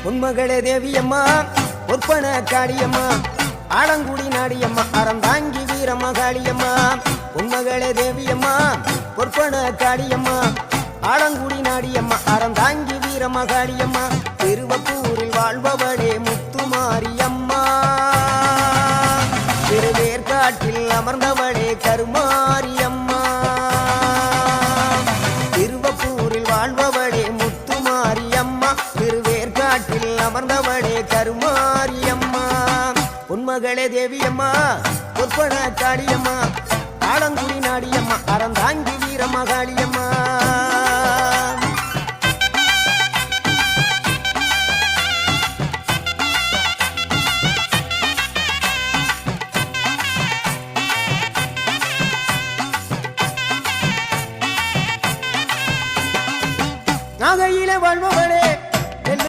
உன்மகளே தேவியம்மா பொற்பன காளியம்மா ஆலங்குடி நாடியம்மா அறந்தாங்கி வீரமகாளியம்மா உன்மகளே தேவியம்மா பொற்பன காளியம்மா ஆலங்குடி நாடியம்மா அறந்தாங்கி வீரமகாளியம்மா திருவப்பூரில் வாழ்பவளே முத்துமாரியம்மா திருவேற்காட்டில் அமர்ந்தவளே கருமாரியம்மா திருவப்பூரில் வாழ்பவளே முத்துமாரியம்மா திருவேற்காட்டில் அமர்ந்தவளே கருமாரியம்மா உன்மகளே தேவியம்மா பொற்பன காளியம்மா ஆலங்குடி நாடியம்மா அறந்தாங்கி வீரமகாளியம்மா